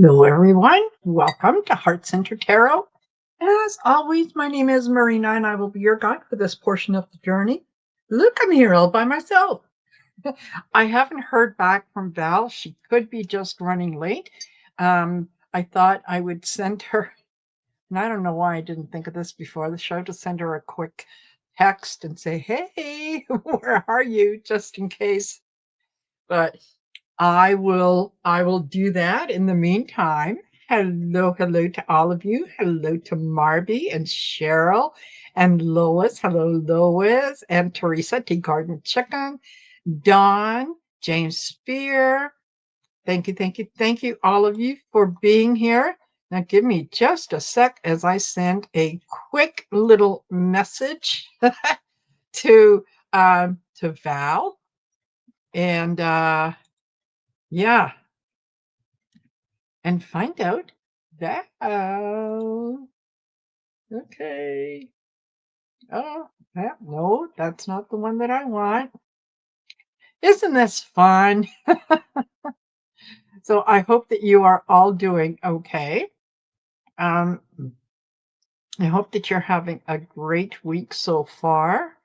Hello, everyone. Welcome to Heart Center Tarot. As always, my name is Marina, and I will be your guide for this portion of the journey. Look, I'm here all by myself. I haven't heard back from Val. She could be just running late. I thought I would send her, and I don't know why I didn't think of this before the show, to send her a quick text and say, hey, where are you, just in case. But I will do that in the meantime. Hello to all of you. Hello to Marby and Cheryl and Lois. Hello, Lois and Teresa, Tea Garden Chicken, Dawn, James Spear. Thank you, all of you for being here. Now give me just a sec as I send a quick little message to Val. And yeah, and find out that. Okay. Oh, no, that's not the one that I want. Isn't this fun? So I hope that you are all doing okay. I hope that you're having a great week so far.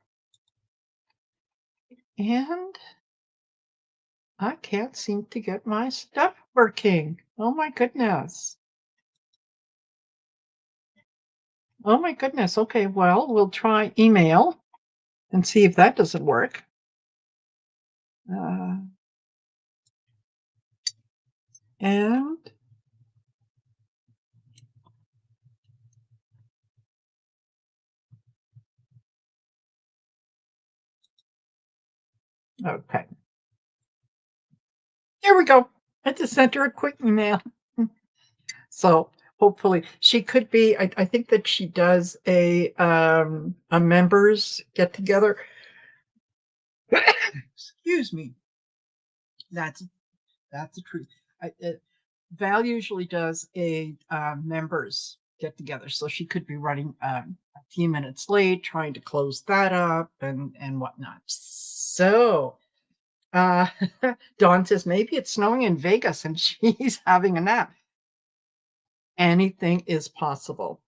And I can't seem to get my stuff working. Oh my goodness. Oh my goodness. Okay, well, we'll try email and see if that doesn't work. And okay. There we go. I just sent her a quick email. So hopefully she could be, I think that she does a members get together. Excuse me. That's the truth. Val usually does a members get together, so she could be running a few minutes late, trying to close that up and whatnot. So Dawn says maybe it's snowing in Vegas and she's having a nap. Anything is possible.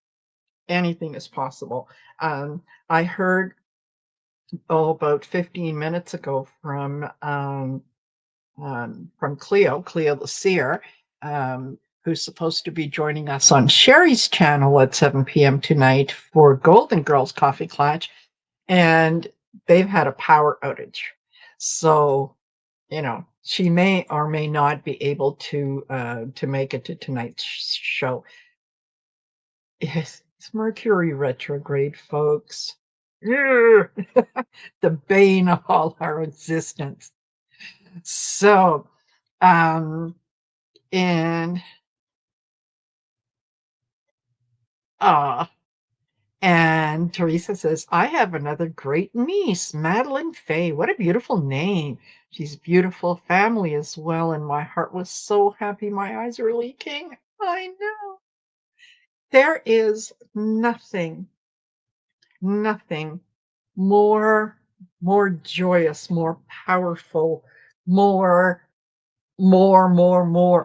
Anything is possible. I heard about 15 minutes ago from Cleo the Seer, who's supposed to be joining us on Sherry's channel at 7 p.m. tonight for Golden Girls Coffee Clutch, and they've had a power outage. So, she may or may not be able to make it to tonight's show. Yes, it's Mercury retrograde, folks. The bane of all our existence. So, and and Teresa says, I have another great niece, Madeline Faye. What a beautiful name. She's beautiful family as well. And my heart was so happy. My eyes are leaking. I know. There is nothing more joyous, more powerful, more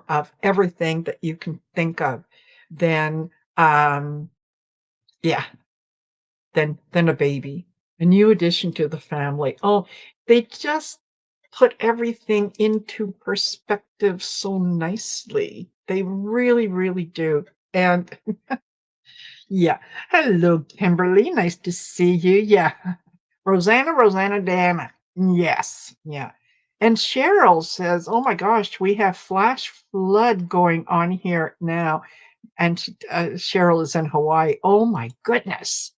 of everything that you can think of than than a baby, a new addition to the family. Oh, they just put everything into perspective so nicely. They really, really do. And yeah. Hello, Kimberly. Nice to see you. Yeah. Rosanna Dana. Yes. Yeah. And Cheryl says, oh my gosh, we have flash flood going on here now. And Cheryl is in Hawaii. Oh my goodness.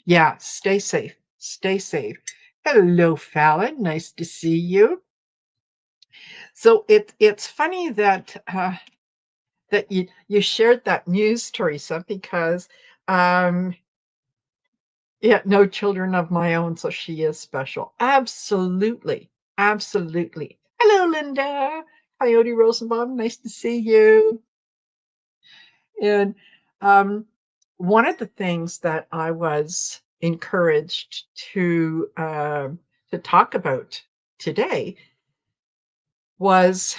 Yeah. Stay safe. Stay safe. Hello, Fallon. Nice to see you. So it's funny that that you shared that news, Teresa, because no children of my own, so she is special. Absolutely. Hello, Linda. Coyote Rosenbaum, nice to see you. And one of the things that I was encouraged to talk about today was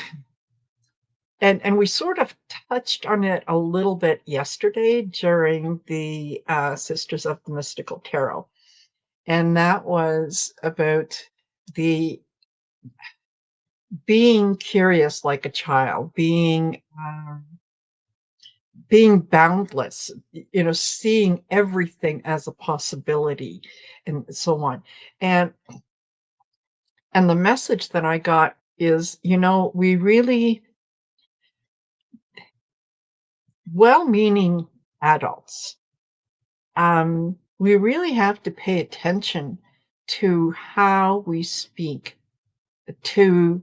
and we sort of touched on it a little bit yesterday during the Sisters of the Mystical Tarot, and that was about the being curious like a child, being boundless, seeing everything as a possibility, and so on. And the message that I got is, we really well-meaning adults, we really have to pay attention to how we speak to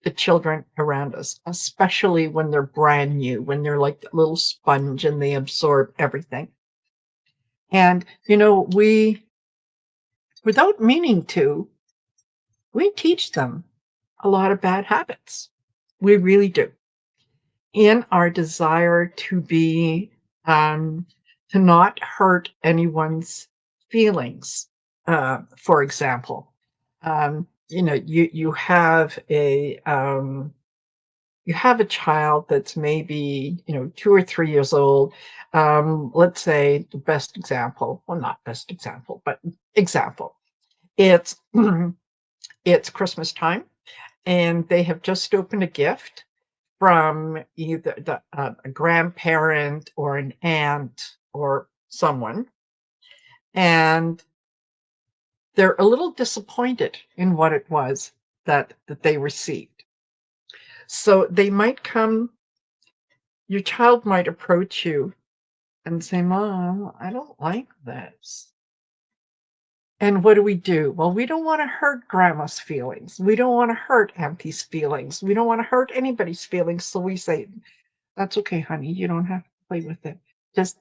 the children around us, especially when they're brand new, when they're like a little sponge and they absorb everything. And, we, without meaning to, we teach them a lot of bad habits. We really do. In our desire to be, to not hurt anyone's feelings. For example, you have a child that's maybe 2 or 3 years old. Let's say the best example, well, not best example, but example. It's it's Christmas time, and they have just opened a gift from either a grandparent or an aunt or someone, and they're a little disappointed in what it was that they received. So they might come, your child might approach you and say, "Mom, I don't like this." And what do? Well, we don't want to hurt grandma's feelings. We don't want to hurt auntie's feelings. We don't want to hurt anybody's feelings. So we say, "That's okay, honey. You don't have to play with it. Just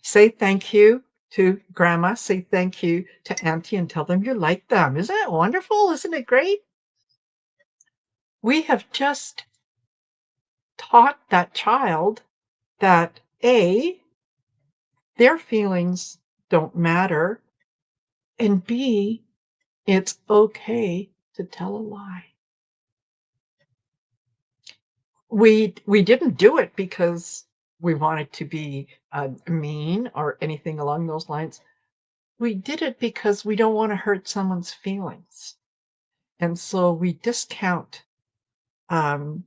say thank you to grandma, say thank you to auntie, and tell them you like them." Isn't it wonderful? Isn't it great? We have just taught that child that A, their feelings don't matter, and B, it's okay to tell a lie. We didn't do it because we wanted to be mean or anything along those lines. We did it because we don't want to hurt someone's feelings. And so we discount the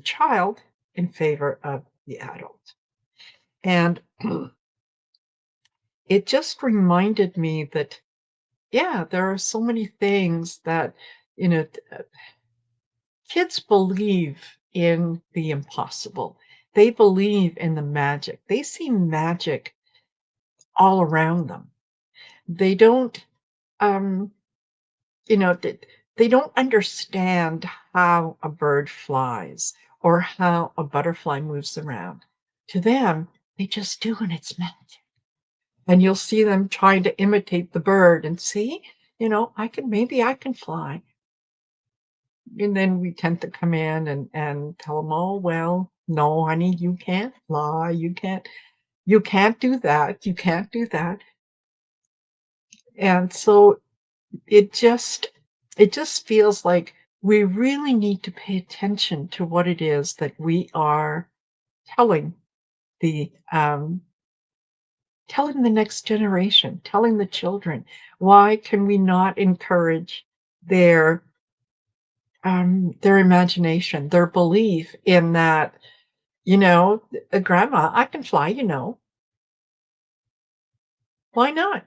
child in favor of the adult. And it just reminded me that, yeah, there are so many things that, kids believe in the impossible. They believe in the magic. They see magic all around them. They don't, um, they don't understand how a bird flies or how a butterfly moves around. To them, they just do, and it's magic. And you'll see them trying to imitate the bird and see, maybe I can fly. And then we tend to come in and tell them, "Oh, well, no, honey, you can't fly. You can't do that. You can't do that." And so it just feels like we really need to pay attention to what it is that we are telling the next generation, telling the children. Why can we not encourage their imagination, their belief in that, grandma, I can fly, why not?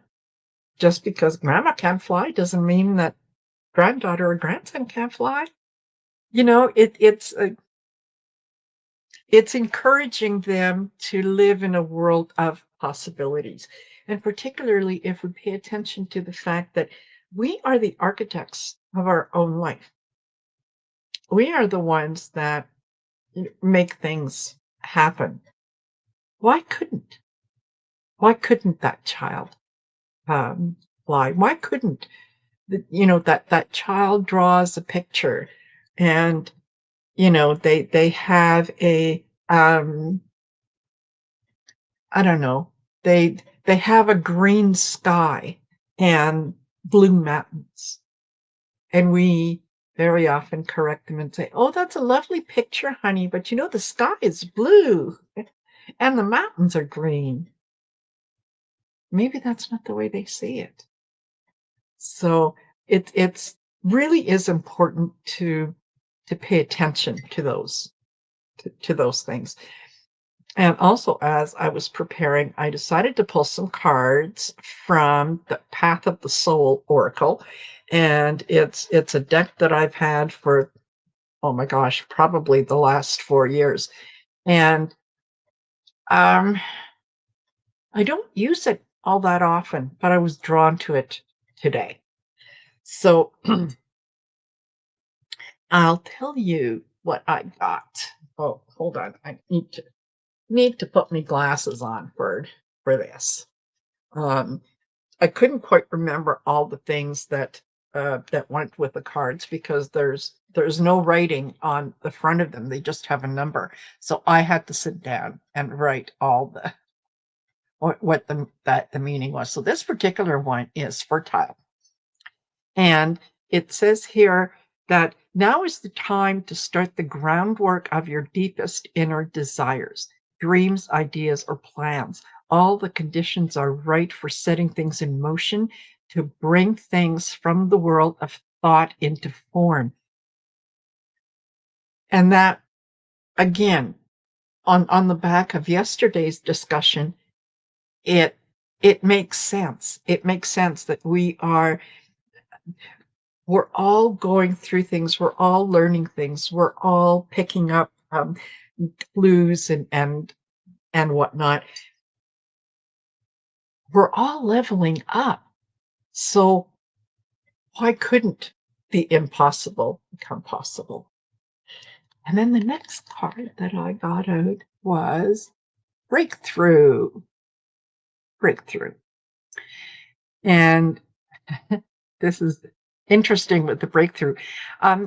Just because grandma can't fly doesn't mean that granddaughter or grandson can't fly. It's encouraging them to live in a world of possibilities. And particularly if we pay attention to the fact that we are the architects of our own life. We are the ones that make things happen. Why couldn't? Why couldn't that child fly? Why couldn't that child draws a picture and they have a I don't know, they have a green sky and blue mountains, and we very often correct them and say, "Oh, that's a lovely picture, honey, but you know, the sky is blue and the mountains are green." Maybe that's not the way they see it. So it's really is important to pay attention to those things. And also, as I was preparing, I decided to pull some cards from the Path of the Soul Oracle, and it's a deck that I've had for, oh my gosh, probably the last 4 years. And um, I don't use it all that often, but I was drawn to it today. So I'll tell you what I got. Oh, hold on. I need to put my glasses on for this. Um, I couldn't quite remember all the things that went with the cards because there's no writing on the front of them. They just have a number. So I had to sit down and write all the what the meaning was. So this particular one is fertile. And it says here that now is the time to start the groundwork of your deepest inner desires, dreams, ideas, or plans. All the conditions are right for setting things in motion to bring things from the world of thought into form. And that, again, on the back of yesterday's discussion, it makes sense. It makes sense that we're all going through things, we're all learning things, we're all picking up clues and whatnot. We're all leveling up. So why couldn't the impossible become possible? And then the next card that I got out was breakthrough. Breakthrough. And this is interesting with the breakthrough.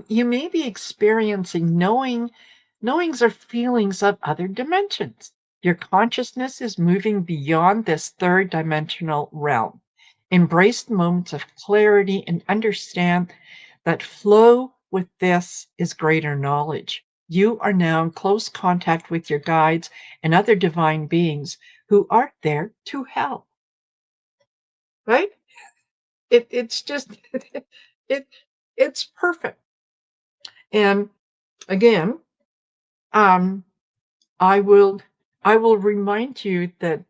You may be experiencing knowings or feelings of other dimensions. Your consciousness is moving beyond this third dimensional realm. Embrace the moments of clarity and understand that flow with this is greater knowledge. You are now in close contact with your guides and other divine beings who are there to help. Right? It's just it it's perfect. And again, um, I will remind you that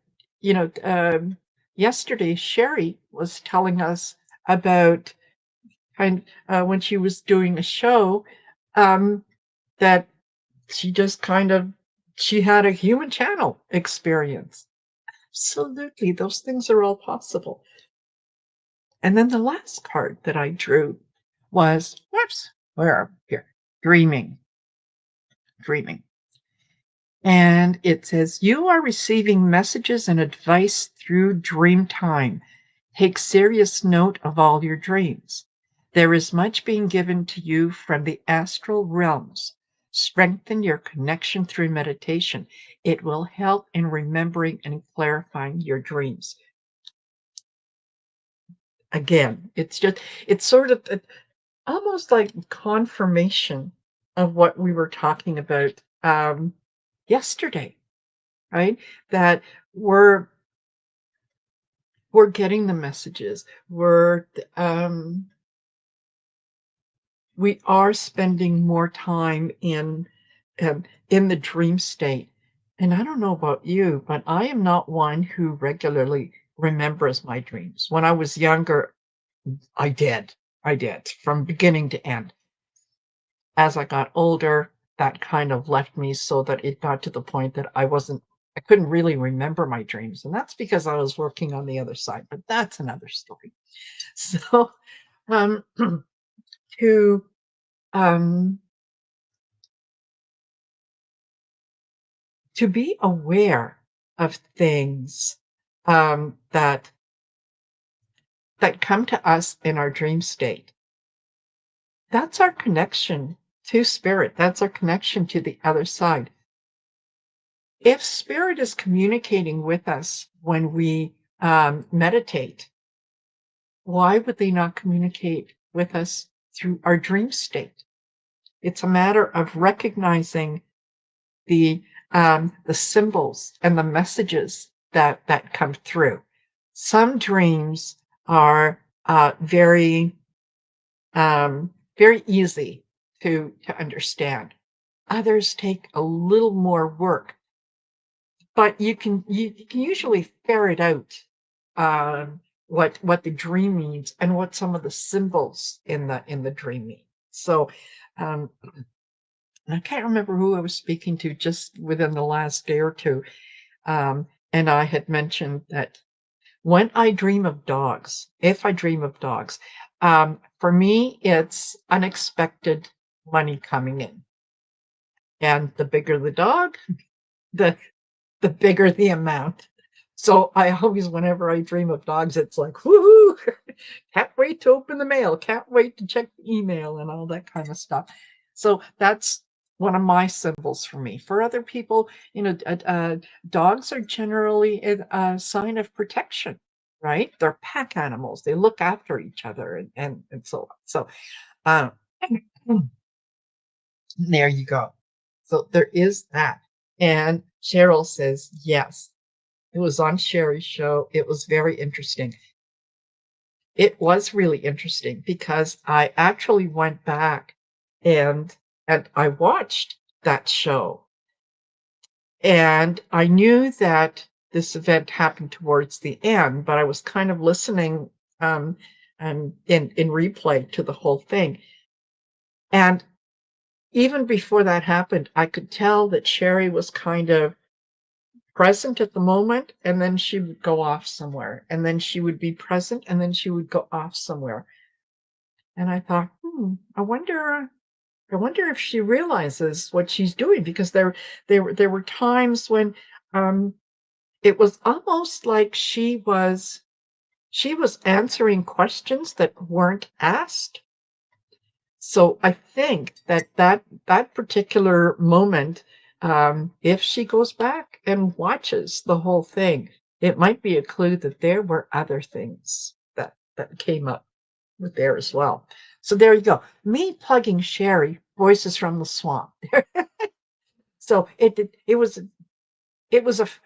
yesterday Sherry was telling us about when she was doing a show that she just she had a human channel experience. Absolutely, those things are all possible. And then the last card that I drew was, whoops, where here? Dreaming. Dreaming. And it says, you are receiving messages and advice through dream time. Take serious note of all your dreams. There is much being given to you from the astral realms. Strengthen your connection through meditation. It will help in remembering and clarifying your dreams. Again, it's sort of almost like confirmation of what we were talking about yesterday, right? That we're getting the messages. We are spending more time in the dream state. And I don't know about you, but I am not one who regularly remembers my dreams. When I was younger, I did. I did from beginning to end. As I got older, that kind of left me so that it got to the point that I couldn't really remember my dreams. And that's because I was working on the other side, but that's another story. So, um, to, um, to be aware of things, that come to us in our dream state, that's our connection to spirit. That's our connection to the other side. If spirit is communicating with us when we meditate, why would they not communicate with us through our dream state. It's a matter of recognizing the symbols and the messages that come through. Some dreams are very very easy to understand. Others take a little more work, but you can usually ferret out what the dream means and what some of the symbols in the dream mean. So um, I can't remember who I was speaking to just within the last day or two, and I had mentioned that when I dream of dogs, if I dream of dogs, for me it's unexpected money coming in, and the bigger the dog, the bigger the amount. So I always, whenever I dream of dogs, it's like, woohoo! Can't wait to open the mail, can't wait to check the email and all that kind of stuff. So that's one of my symbols for me. For other people, dogs are generally a sign of protection, right? They're pack animals. They look after each other and so on. So um, there you go. So there is that. And Cheryl says, yes, it was on Sherry's show. It was very interesting. It was really interesting because I actually went back and I watched that show. And I knew that this event happened towards the end, but I was kind of listening in replay to the whole thing. And even before that happened, I could tell that Sherry was kind of present at the moment, and then she would go off somewhere, and then she would be present, and then she would go off somewhere. And I thought, I wonder if she realizes what she's doing, because there were times when it was almost like she was answering questions that weren't asked. So I think that particular moment, if she goes back and watches the whole thing, it might be a clue that there were other things that came up with there as well. So there you go. Me plugging Sherry, Voices from the Swamp. So it was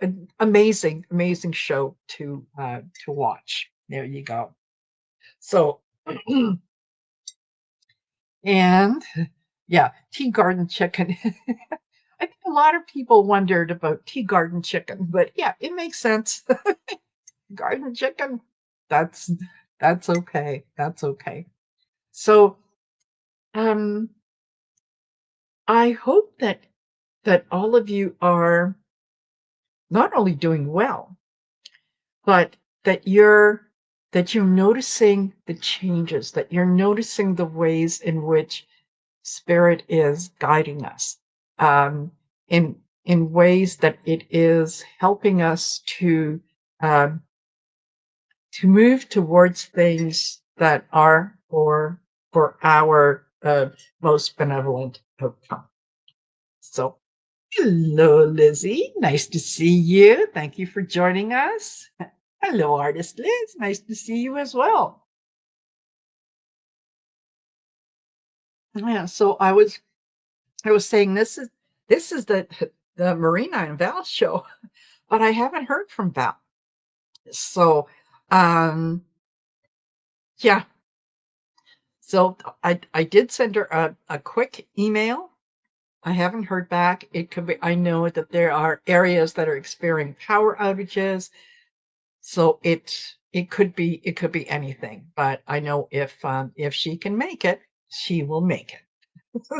an amazing show to watch. There you go. So and yeah, tea garden chicken. I think a lot of people wondered about tea garden chicken, but yeah, it makes sense. Garden chicken, that's okay. That's okay. So I hope that all of you are not only doing well, but that you're noticing the changes, that you're noticing the ways in which Spirit is guiding us, in ways that it is helping us um, to move towards things that are for our most benevolent outcome. So, hello, Lizzie. Nice to see you. Thank you for joining us. Hello, Artist Liz. Nice to see you as well. Yeah, so I was saying this is the Marina and Val show, but I haven't heard from Val. So yeah. So I did send her a quick email. I haven't heard back. It could be, I know that there are areas that are experiencing power outages. So it could be anything, but I know if she can make it, she will make it.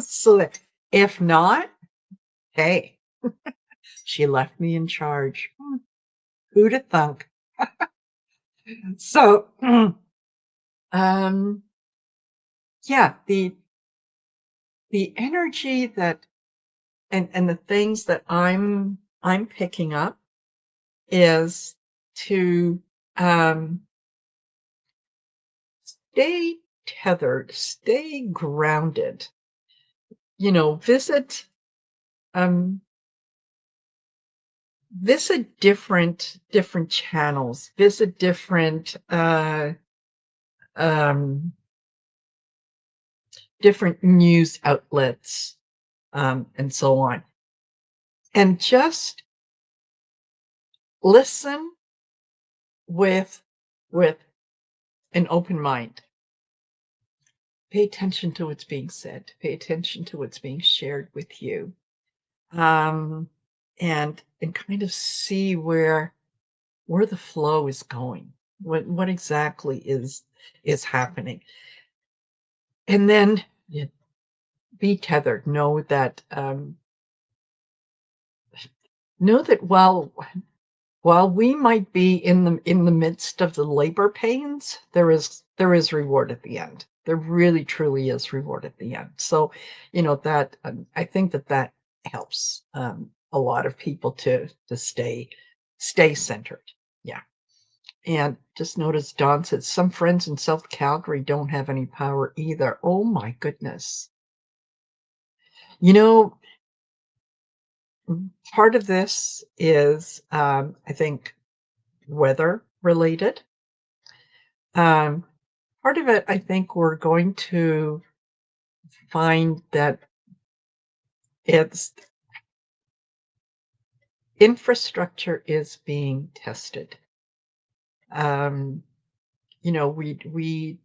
So that if not, hey, she left me in charge. Who'd have thunk? So yeah, the energy that and the things that I'm picking up is to stay tethered, stay grounded. Visit different channels, visit different different news outlets, and so on. And just listen with with an open mind. Pay attention to what's being said. Pay attention to what's being shared with you, um, and kind of see where the flow is going. What exactly is happening, and then be tethered. Know that while we might be in the midst of the labor pains, there is reward at the end. There really truly is reward at the end. So, that I think that helps a lot of people to stay centered. Yeah. And just notice Don said some friends in South Calgary don't have any power either. Oh my goodness. You know, part of this is I think weather related. Um, Part of it, I think we're going to find that it's infrastructure is being tested. Um, we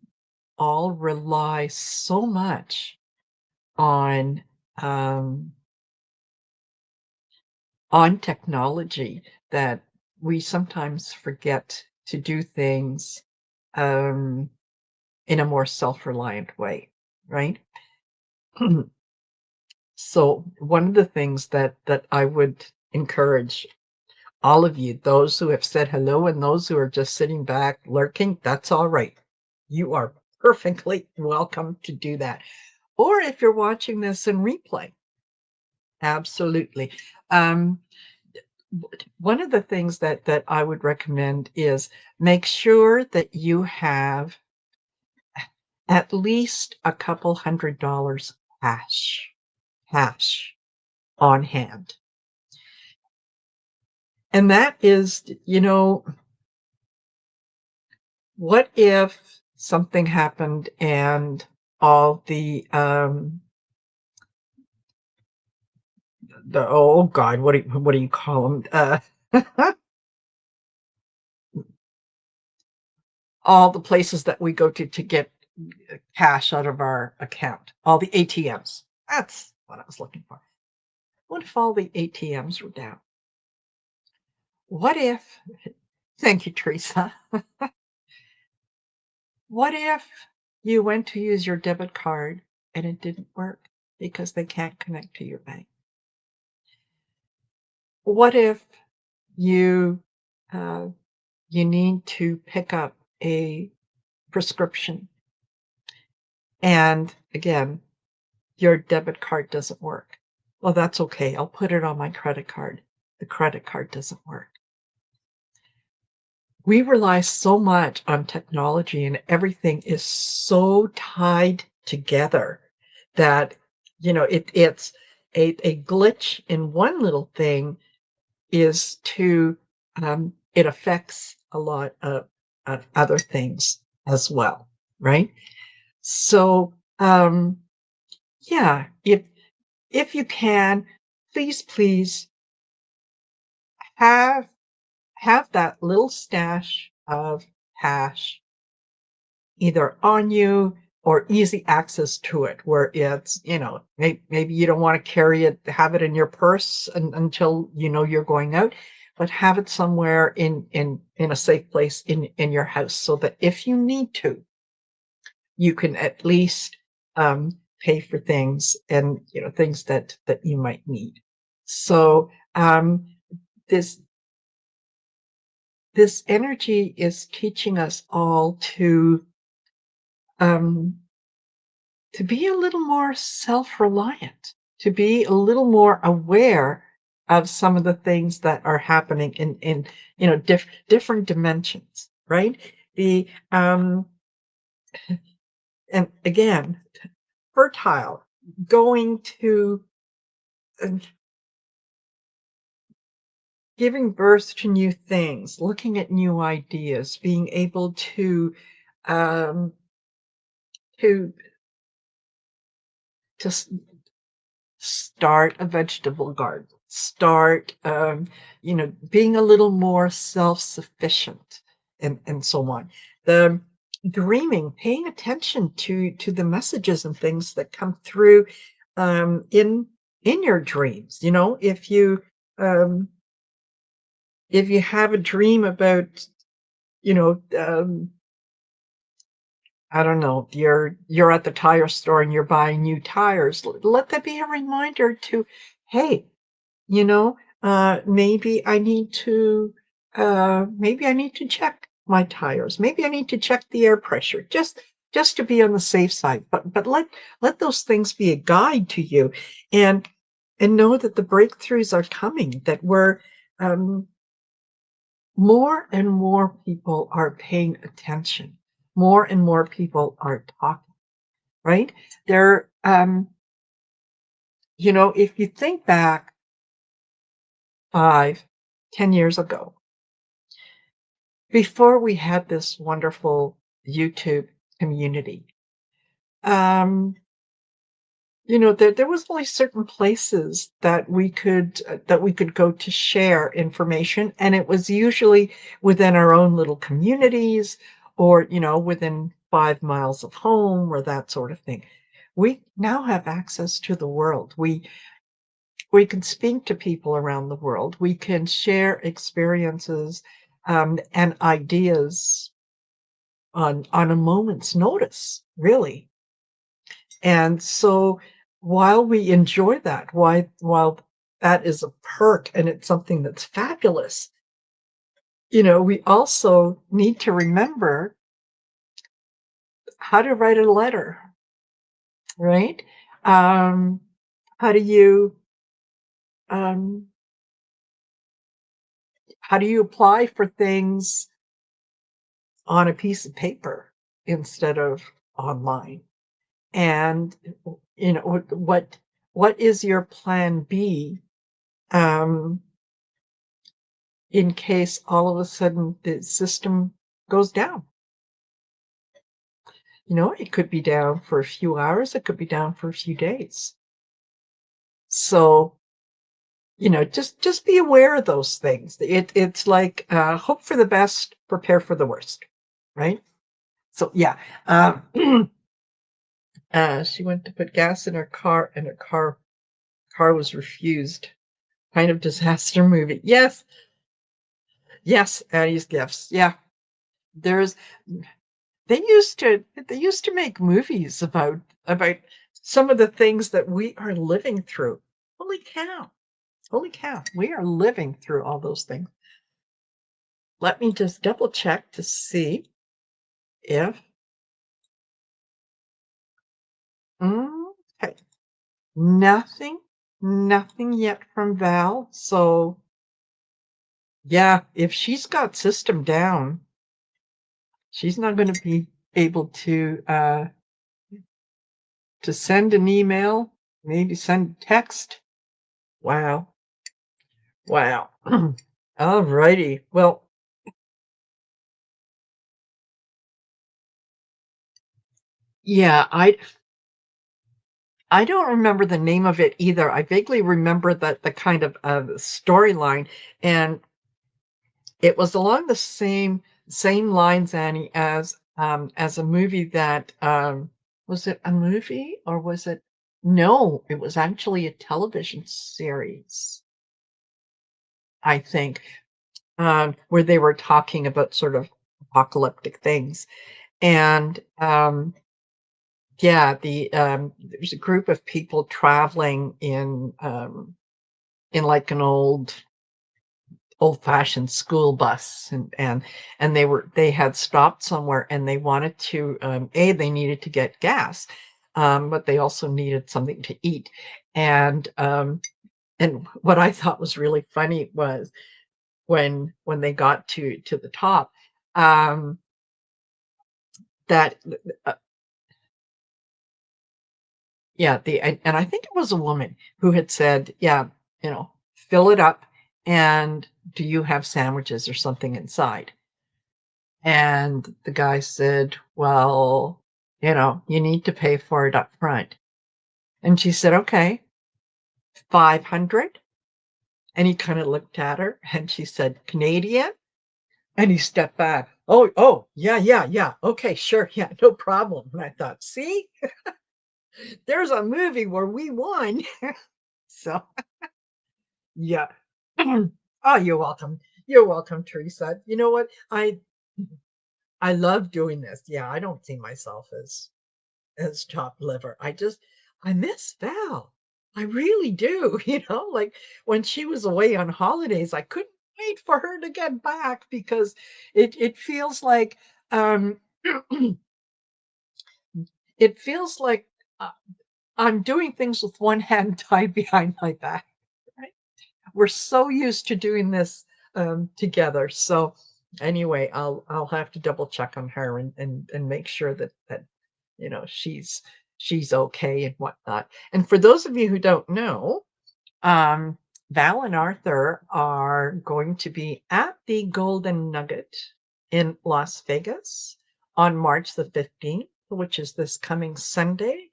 all rely so much on um, on technology that we sometimes forget to do things um, in a more self-reliant way, right? So one of the things that I would encourage all of you, those who have said hello and those who are just sitting back lurking, that's all right. You are perfectly welcome to do that. Or if you're watching this in replay, absolutely. Um, One of the things that I would recommend is make sure that you have at least a couple $100 cash on hand. And that is, what if something happened and all the oh God, what do you call them? All the places that we go to get cash out of our account, all the ATMs. That's what I was looking for. What if all the ATMs were down? What if, thank you, Teresa. What if you went to use your debit card and it didn't work because they can't connect to your bank? What if you uh, you need to pick up a prescription and again your debit card doesn't work? Well, that's okay. I'll put it on my credit card. The credit card doesn't work. We rely so much on technology and everything is so tied together that it's a glitch in one little thing is it affects a lot of other things as well, right? So yeah, if you can, please have that little stash of cash either on you or easy access to it where it's, maybe you don't want to carry it, have it in your purse until you're going out, but have it somewhere in a safe place in your house so that if you need to, you can at least pay for things and things that you might need. So this this energy is teaching us all um, to be a little more self-reliant, to be a little more aware of some of the things that are happening in different dimensions, right? The and again, fertile, going to giving birth to new things, looking at new ideas, being able to um, to Just start a vegetable garden. Start, being a little more self-sufficient, and so on. The dreaming, paying attention to the messages and things that come through in your dreams. Um, if you have a dream about, you know, I don't know, you're at the tire store and you're buying new tires. Let that be a reminder to, hey, maybe I need to check my tires. Maybe I need to check the air pressure, just to be on the safe side. But let those things be a guide to you, and know that the breakthroughs are coming. That we're more and more people are paying attention. More and more people are talking. Right? There, if you think back 5, 10 years ago, before we had this wonderful YouTube community, um, there was only certain places that we could go to share information, and it was usually within our own little communities, or within 5 miles of home, or that sort of thing. We now have access to the world. We can speak to people around the world. We can share experiences and ideas on a moment's notice, really. And so while we enjoy that, while that is a perk and it's something that's fabulous, we also need to remember how to write a letter, right? How do you um, how do you apply for things on a piece of paper instead of online? And what is your plan B um, in case all of a sudden the system goes down? It could be down for a few hours, it could be down for a few days. So, just be aware of those things. It's like hope for the best, prepare for the worst, right? So yeah, she went to put gas in her car, and her car was refused. Kind of disaster movie. Yes, yes, Addie's Gifts. Yeah, there's they used to make movies about some of the things that we are living through. Holy cow! Holy cow! We are living through all those things. Let me just double check to see if okay. Nothing, nothing yet from Val. So yeah, if she's got system down, she's not going to be able to send an email, maybe send a text. Wow. Wow. All righty. Well, yeah, I don't remember the name of it either. I vaguely remember that the kind of storyline, and it was along the same lines, Annie, as a movie that was it a movie, or was it? No, it was actually a television series, I think, where they were talking about sort of apocalyptic things. And yeah, there's a group of people traveling in like an old-fashioned school bus, and they had stopped somewhere, and they wanted to they needed to get gas, but they also needed something to eat. And what I thought was really funny was when they got to the top, um, that uh, yeah, and I think it was a woman who had said, yeah, fill it up, and do you have sandwiches or something inside? And the guy said, well, you need to pay for it up front. And she said, okay, 500. And he kind of looked at her and she said, Canadian? And he stepped back. Oh, yeah. Okay, sure. Yeah, no problem. And I thought, see, there's a movie where we won. So, yeah. Oh, you're welcome. You're welcome, Teresa. You know what? I love doing this. Yeah, I don't see myself as chopped liver. I miss Val. I really do. Like when she was away on holidays, I couldn't wait for her to get back because it feels like um it feels like uh, I'm doing things with one hand tied behind my back. Right? We're so used to doing this together. So anyway, I'll have to double check on her and make sure that she's okay and whatnot. And for those of you who don't know, um, Val and Arthur are going to be at the Golden Nugget in Las Vegas on March the 15th, which is this coming Sunday.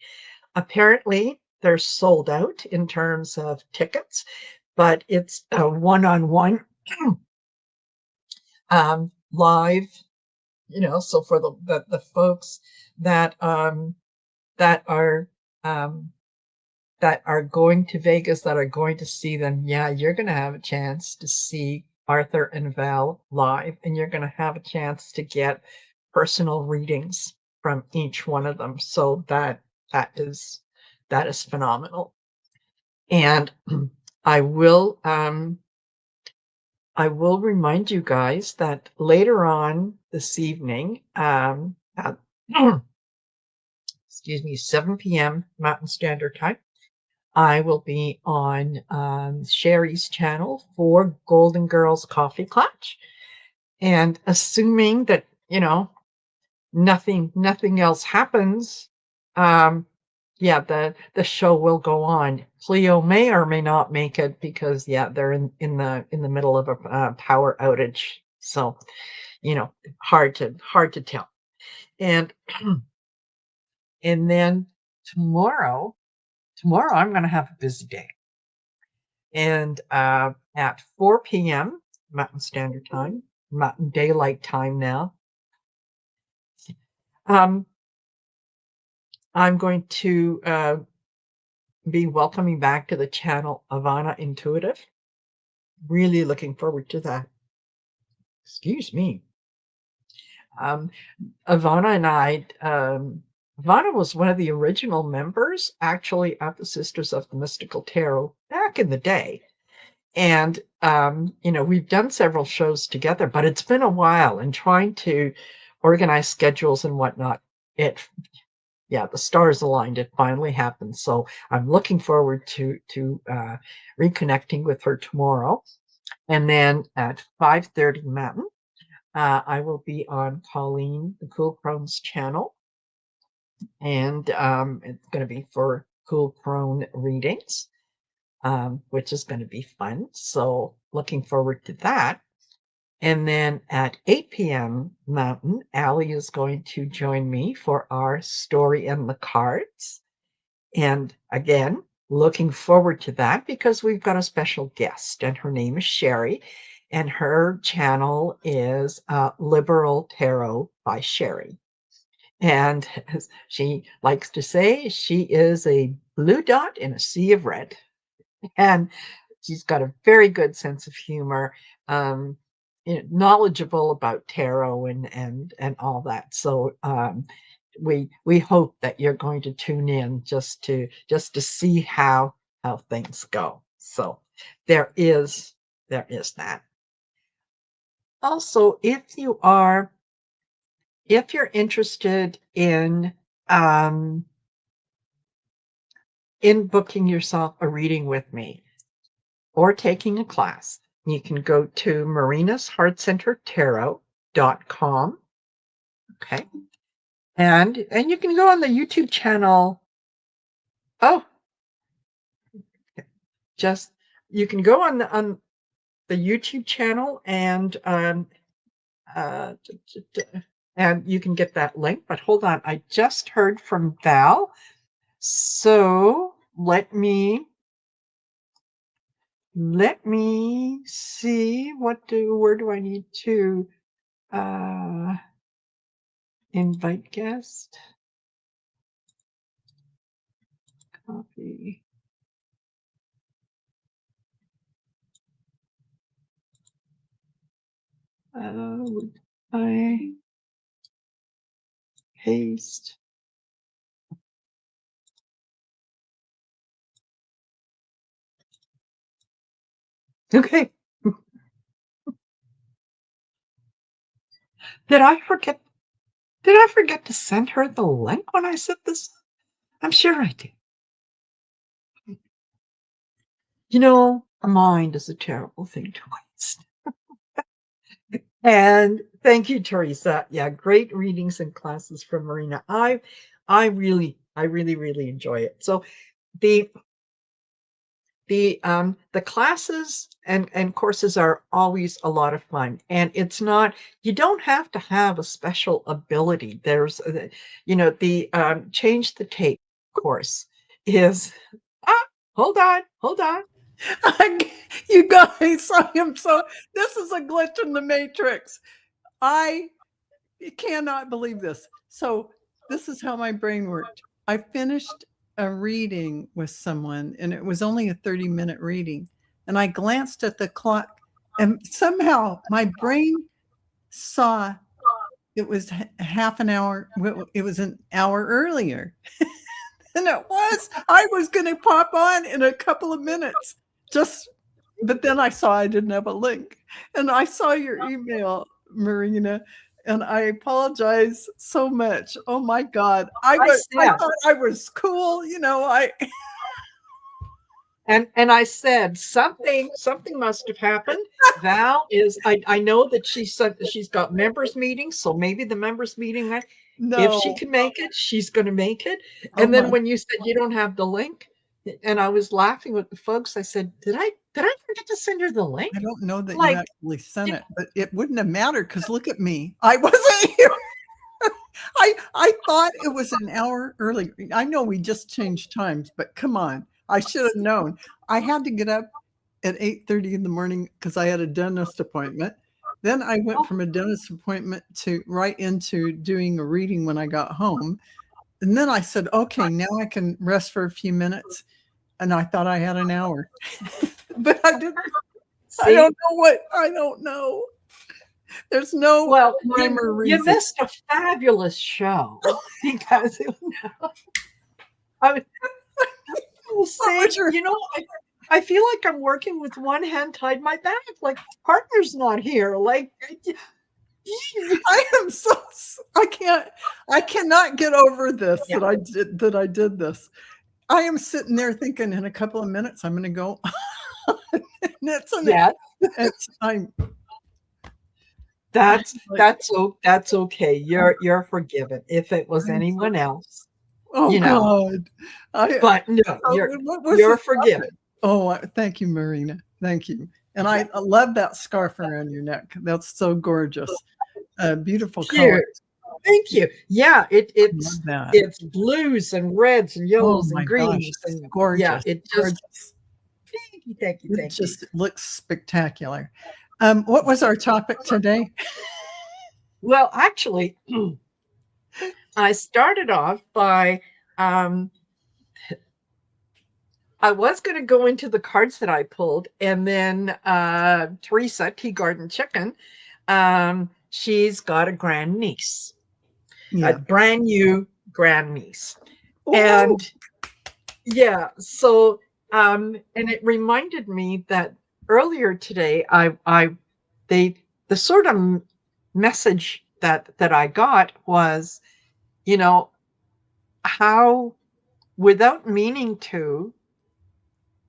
Apparently, they're sold out in terms of tickets, but it's a one-on-one live, so for the folks that that are um, that are going to Vegas, that are going to see them, yeah, you're going to have a chance to see Arthur and Val live, and you're going to have a chance to get personal readings from each one of them. So that is that is phenomenal. And I will I will remind you guys that later on this evening, at excuse me, 7 p.m. Mountain Standard Time, I will be on Sherry's channel for Golden Girls Coffee Clutch. And assuming that, nothing else happens, um, yeah, the show will go on. Cleo may or may not make it because, yeah, they're in the middle of a power outage. So, hard to tell. And and then tomorrow, I'm going to have a busy day. And at 4 p.m. Mountain Standard Time, Mountain Daylight Time now, um, I'm going to be welcoming back to the channel Ivana Intuitive. Really looking forward to that. Excuse me. Ivana and Ivana was one of the original members, actually, of the Sisters of the Mystical Tarot back in the day. And, we've done several shows together, but it's been a while, and trying to organize schedules and whatnot, the stars aligned. It finally happened. So I'm looking forward to reconnecting with her tomorrow. And then at 5:30 Mountain, I will be on Colleen the Cool Crone's channel, and it's going to be for Cool Crone readings, which is going to be fun. So looking forward to that. And then at 8 p.m. Mountain, Allie is going to join me for our story and the cards. And again, looking forward to that because we've got a special guest, and her name is Sherry, and her channel is Liberal Tarot by Sherry. And as she likes to say, she is a blue dot in a sea of red. And she's got a very good sense of humor, knowledgeable about tarot and all that. So we hope that you're going to tune in just to see how things go. So there is that. Also, if you're interested in booking yourself a reading with me or taking a class, you can go to marinasheartcentertarot.com. Okay. And you can go on the YouTube channel. Oh, you can go on the YouTube channel and you can get that link. But hold on, I just heard from Val. So let me see where do I need to invite guest? Copy. Would I paste? Okay. Did I forget to send her the link when I said this? I'm sure I did. You know, a mind is a terrible thing to waste. And thank you, Teresa. Yeah, great readings and classes from Marina. I really enjoy it. So the classes and courses are always a lot of fun, and it's not, you don't have to have a special ability. There's the change the tape course is hold on. You guys, this is a glitch in the matrix. I cannot believe this. So this is how my brain worked. I finished a reading with someone, and it was only a 30-minute reading. And I glanced at the clock, and somehow my brain saw it was half an hour. It was an hour earlier. And I was going to pop on in a couple of minutes. But then I saw I didn't have a link. And I saw your email, Marina, and I apologize so much. Oh my God. I thought I was cool. And I said something must have happened. Val is, I know that she's got members meetings, so maybe the members meeting, if she can make it, she's going to make it. And then when you said you don't have the link, and I was laughing with the folks, I said, did I forget to send her the link? I don't know that you actually sent it, but it wouldn't have mattered because look at me. I wasn't here. I thought it was an hour early. I know we just changed times, but come on. I should have known. I had to get up at 8:30 in the morning because I had a dentist appointment. Then I went from a dentist appointment to right into doing a reading when I got home. And then I said, okay, now I can rest for a few minutes. And I thought I had an hour, but I didn't. I don't know. There's no rhyme or reason. You missed a fabulous show because I was saying, I feel like I'm working with one hand tied my back, like partner's not here. Like I cannot get over this that I did this. I am sitting there thinking in a couple of minutes I'm going to go. It's time. That's okay. You're forgiven. If it was anyone else, God. But no, you're forgiven. Oh, thank you, Marina. Thank you. And I love that scarf around your neck. That's so gorgeous. Beautiful color. Thank you. Yeah, it's blues and reds and yellows and greens. Gosh, and gorgeous. Yeah, it just gorgeous. Thank you. It just looks spectacular. What was our topic today? Well, actually, I started off by I was going to go into the cards that I pulled, and then Teresa, Tea Garden Chicken, she's got a grandniece, a brand new grandniece. Ooh. And so and it reminded me that earlier today, the sort of message that I got was, how without meaning to,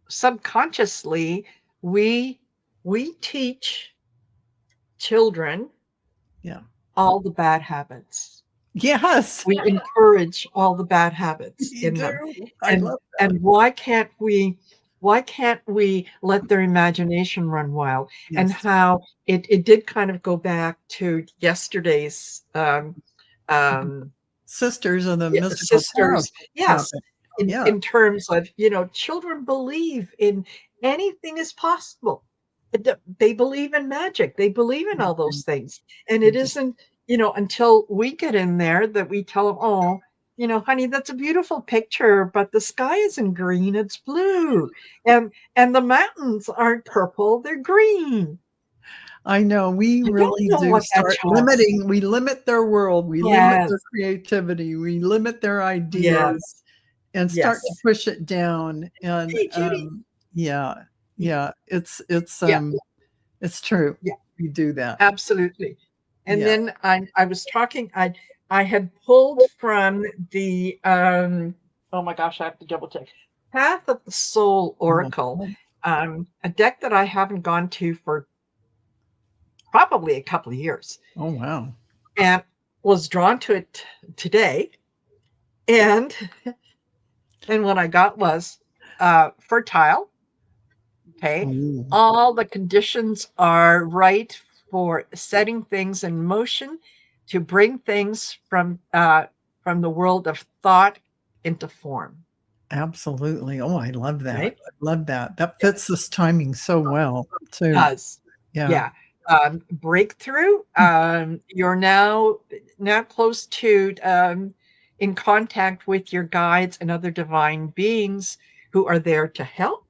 subconsciously we teach children all the bad habits. Yes, we encourage all the bad habits in them. And why can't we let their imagination run wild? Yes. And how it did kind of go back to yesterday's Sisters of the Mystical Sisters. Yes. in terms of, children believe in anything is possible. They believe in magic. They believe in all those things. And it isn't, until we get in there that we tell them, oh, honey, that's a beautiful picture, but the sky isn't green, it's blue. And the mountains aren't purple, they're green. I know. We I don't really know do what that start child. we limit their world, we limit Yes, their creativity, we limit their ideas yes, and start to yes. push it down. And Hey, Judy. yeah, Yeah, it's true. yeah, We do that. absolutely. And Yeah. then I was talking, I had pulled from the oh my gosh, I have to double check. Path of the Soul Oracle, Oh, a deck that I haven't gone to for probably a couple of years, oh wow. and was drawn to it today. And what I got was fertile. Okay, Oh, all the conditions are right for setting things in motion to bring things from the world of thought into form. absolutely. Oh, I love that. Right? I love that. That fits Yes, this timing so well, it too. does. Yeah. Yeah. Breakthrough. You're now close to in contact with your guides and other divine beings who are there to help,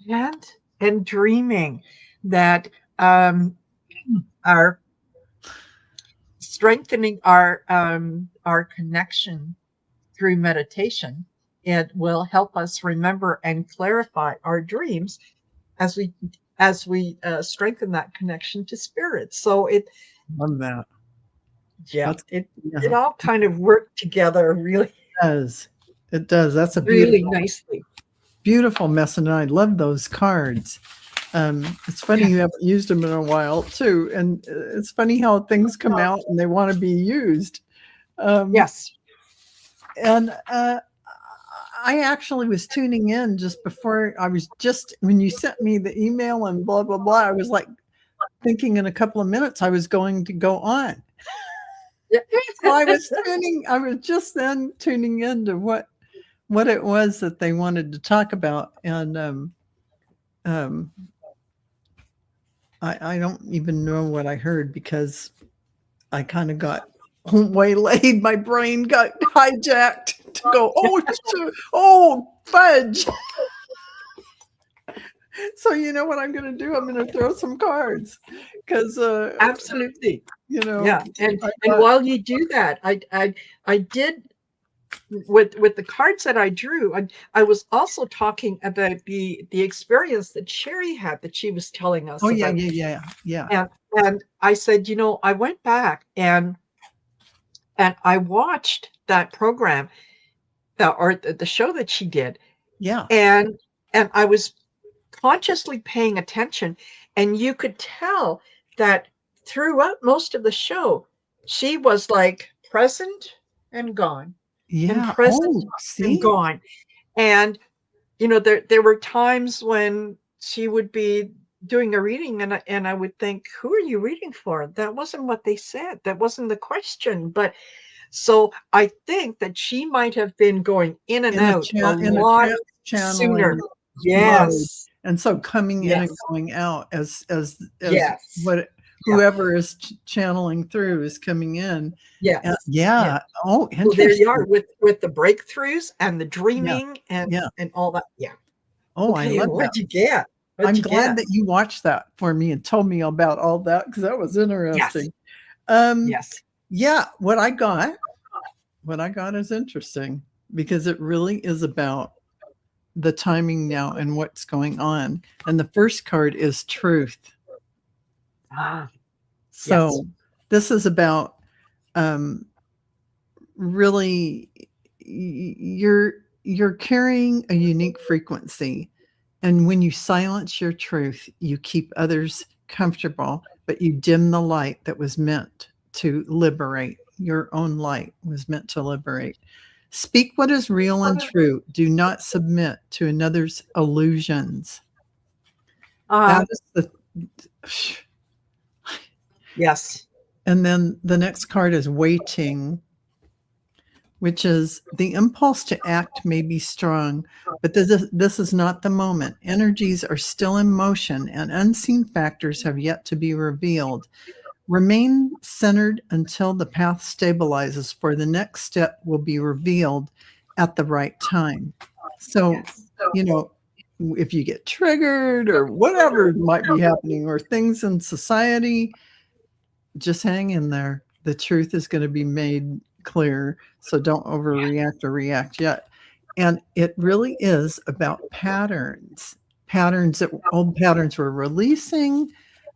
and dreaming that are strengthening our connection through meditation. It will help us remember and clarify our dreams as we strengthen that connection to spirit. So Love that. yeah, That's it yeah, all kind of worked together really, it does. It does. That's a really beautiful, nicely. beautiful message. And I love those cards. It's funny you haven't used them in a while too, and it's funny how things come out and they want to be used. Um, Yes. and I actually was tuning in just before when you sent me the email and blah blah blah. I was like thinking in a couple of minutes I was going to go on. So I was just then tuning into what it was that they wanted to talk about, and um, I don't even know what I heard because I kind of got waylaid. My brain got hijacked to go, oh, fudge. So you know what I'm going to do? I'm going to throw some cards because, Absolutely. Yeah. And thought, while you do that, I did with the cards that I drew, I was also talking about the experience that Sherry had that she was telling us oh yeah, about. yeah. And I said, I went back and I watched that program or the show that she did. Yeah. And I was consciously paying attention, and you could tell that throughout most of the show, she was like present and gone, and Yeah. present Oh, and see? gone. And there were times when she would be doing a reading, and I would think, who are you reading for? That wasn't what they said. That wasn't the question. But so I think that she might have been going in and out a In a lot trance sooner. channeling mode. Yes. And so coming in and Yes. going out as Yes. what Yeah. whoever is channeling through is coming in. Yes. Yeah. Yeah. Oh, So there you interesting. are with the breakthroughs and the Yeah. dreaming and Yeah. all that. Yeah. Oh, I Okay. love that. What'd you get? What'd I'm you glad get? that you watched that for me and told me about all that because that was Yes. interesting. Yes. Yeah, what I got is interesting because it really is about the timing now and what's going on. And the first card is truth. Ah. So Yes. this is about really you're carrying a unique frequency. And when you silence your truth, you keep others comfortable, but you dim the light that was meant to liberate. Your own light was meant to liberate. Speak what is real and true. Do not submit to another's illusions. That is the. Yes. And then the next card is waiting. which is the impulse to act may be strong, but this is not the moment. Energies are still in motion and unseen factors have yet to be revealed. Remain centered until the path stabilizes, for the next step will be revealed at the right time. So, Yes. you know, if you get triggered or whatever might be happening or things in society, just hang in there. The truth is going to be made clear. So don't overreact or react yet. And it really is about patterns, patterns that old patterns we're releasing,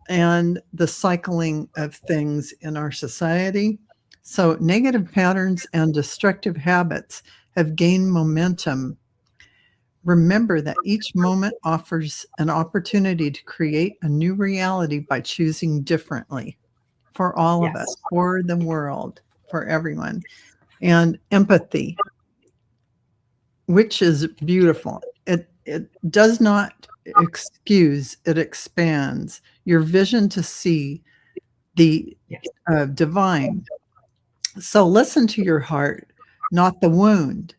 and the cycling of things in our society. So negative patterns and destructive habits have gained momentum. Remember that each moment offers an opportunity to create a new reality by choosing differently for all of us, Yes. for the world, for everyone. And empathy, which is beautiful. It does not excuse, it expands your vision to see the Yes. divine. So listen to your heart, not the wound,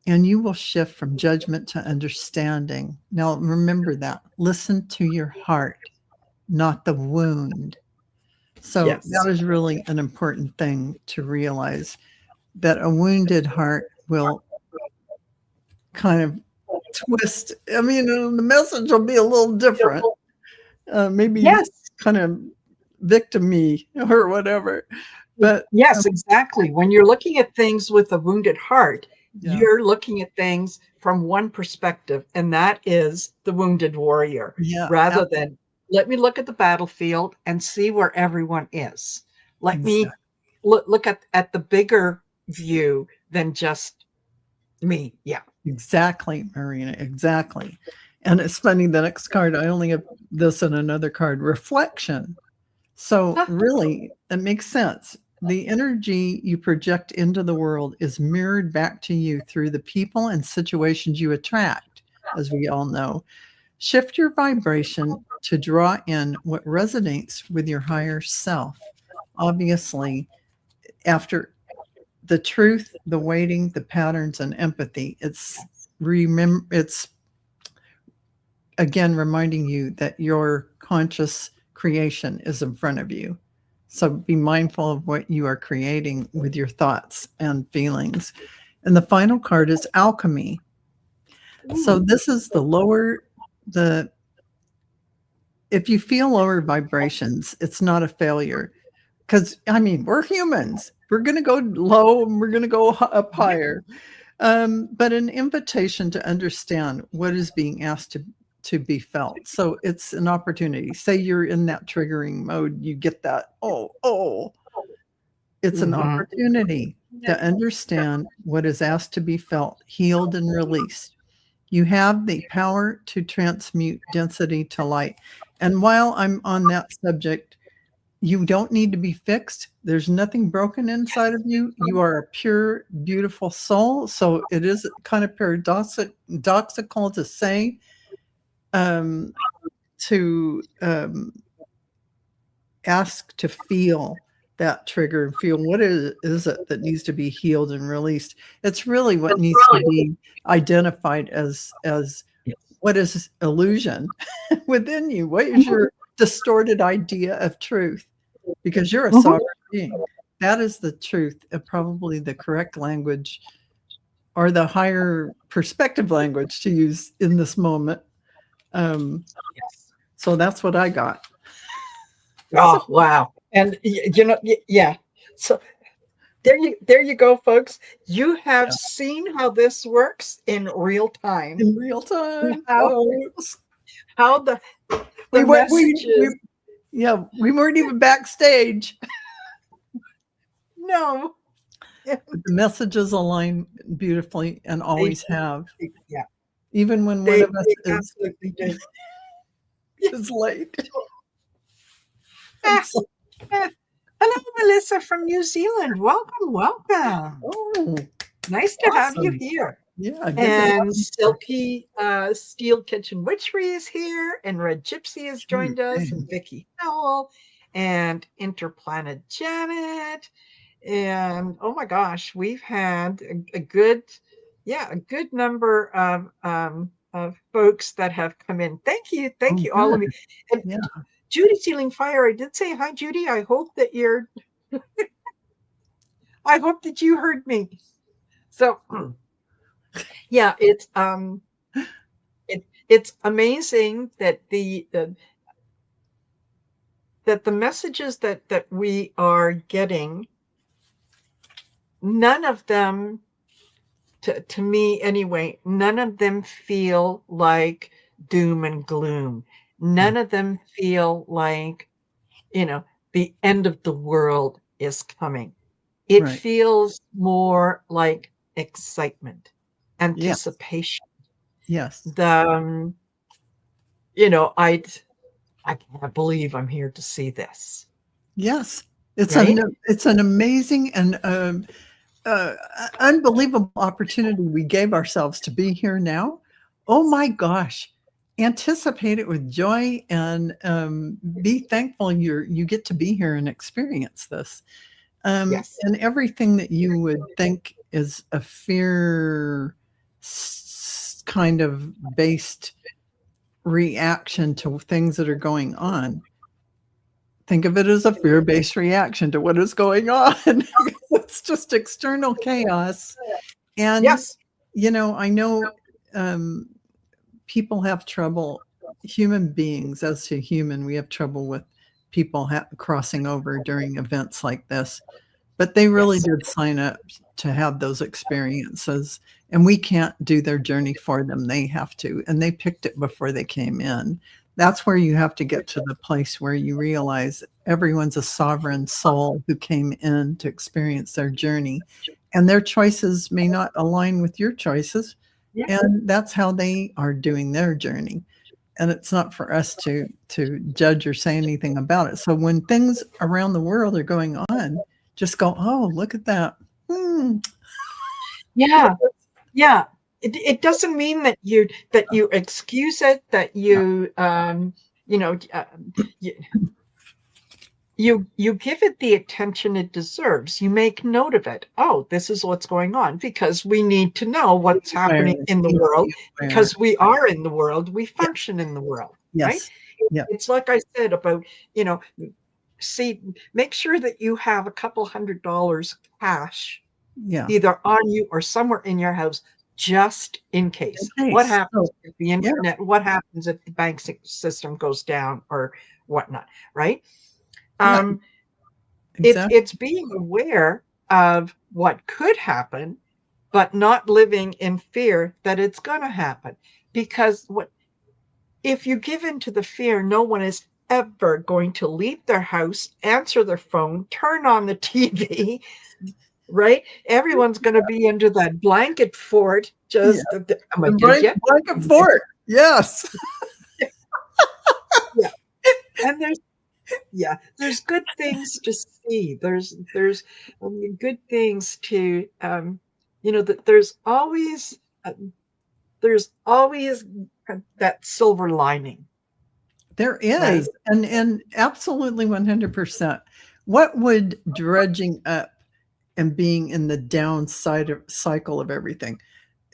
and you will shift from judgment to understanding. Now remember that. Listen to your heart, not the wound. So Yes. that is really an important thing to realize, that a wounded heart will kind of twist. I mean, the message will be a little different, maybe Yes. kind of victim-y or whatever. But Yes, exactly. When you're looking at things with a wounded heart, yeah, you're looking at things from one perspective, and that is the wounded warrior, yeah, rather than let me look at the battlefield and see where everyone is. Let me exactly, look at the bigger view than just me. Yeah. exactly, Marina, exactly. And it's funny, the next card, I only have this and another card, reflection. So really, it makes sense. The energy you project into the world is mirrored back to you through the people and situations you attract, as we all know. Shift your vibration to draw in what resonates with your higher self. Obviously, after the truth, the waiting, the patterns, and empathy, it's again reminding you that your conscious creation is in front of you. So be mindful of what you are creating with your thoughts and feelings. And the final card is alchemy. So Ooh. this is the if you feel lower vibrations, it's not a failure. Because I mean, we're humans. We're going to go low and we're going to go up higher. But an invitation to understand what is being asked to be felt. So it's an opportunity. Say you're in that triggering mode, you get that, oh, it's an Mhm. opportunity to understand what is asked to be felt, healed, and released. You have the power to transmute density to light. And while I'm on that subject, you don't need to be fixed. There's nothing broken inside of you. You are a pure, beautiful soul. So it is kind of paradoxical to say, um, to ask to feel that trigger and feel what is it that needs to be healed and released. It's really what needs to be identified as what is illusion within you. What is your distorted idea of truth? Because you're a Mhm. sovereign being. That is the truth, and probably the correct language or the higher perspective language to use in this moment. Um, Yes. so that's what I got. So Oh, wow. And yeah. So there you go, folks. You have yeah, seen how this works in real time. in real And time. how Oh, how the we went. messages. Yeah, we weren't even backstage. No. But the messages align beautifully and They always have, yeah, even when one they of us they absolutely do. Yeah. is late. I'm Ah, so, ah. Hello, Melissa from New Zealand. Welcome, welcome. oh, Nice to have you awesome. here. Yeah, good to have And you here. Silky Steel Kitchen Witchery is here, and Red Gypsy has joined us, Okay. and Vicky Howell, and Interplanet Janet. And oh my gosh, we've had a good, a good number of folks that have come in. Thank Oh, you, all of you. good. And Yeah. Judy Sealing Fire, I did say hi, Judy. I hope that you heard me. So yeah, it's amazing that the messages that we are getting, none of them, to me anyway, none of them feel like doom and gloom. Yeah. None of them feel like, the end of the world is coming. It Right. feels more like excitement, Yeah. anticipation. Yes. The, you know, I can't believe I'm here to see this, Yes. It's right? an amazing and unbelievable opportunity we gave ourselves to be here now. Oh my gosh. Anticipate it with joy and be thankful you get to be here and experience this. Yes. And everything that you would think is a fear kind of based reaction to things that are going on. Think of it as a fear-based reaction to what is going on. It's just external chaos. And, Yes. I know people have trouble, human beings, as to human, we have trouble with people crossing over during events like this. But they really Yes. did sign up to have those experiences. And we can't do their journey for them. They have to. And they picked it before they came in. That's where you have to get to the place where you realize everyone's a sovereign soul who came in to experience their journey. And their choices may not align with your choices. Yeah. And that's how they are doing their journey. And it's not for us to judge or say anything about it. So when things around the world are going on, just go, oh, look at that. Yeah. Yeah. It doesn't mean that you excuse it, that you you give it the attention it deserves. You make note of it. Oh, this is what's going on, because we need to know what's happening in the world, because we are in the world, we function in the world, right? Yes. Yeah. It's like I said about, see, make sure that you have a couple $100 cash, Yeah. either on you or somewhere in your house, just in case. Okay. What happens So, if the internet, what happens if the bank system goes down or whatnot, right? yeah, exactly. It's being aware of what could happen, but not living in fear that it's going to happen. Because if you give in to the fear, no one is ever going to leave their house, answer their phone, turn on the TV, right? Everyone's going to be into that blanket fort. Yeah. Am I dead yet? Blanket fort. Yes. Yeah. And there's good things to see. There's good things to, that there's always that silver lining. There is. Right? And absolutely 100%. What would dredging up and being in the downside cycle of everything?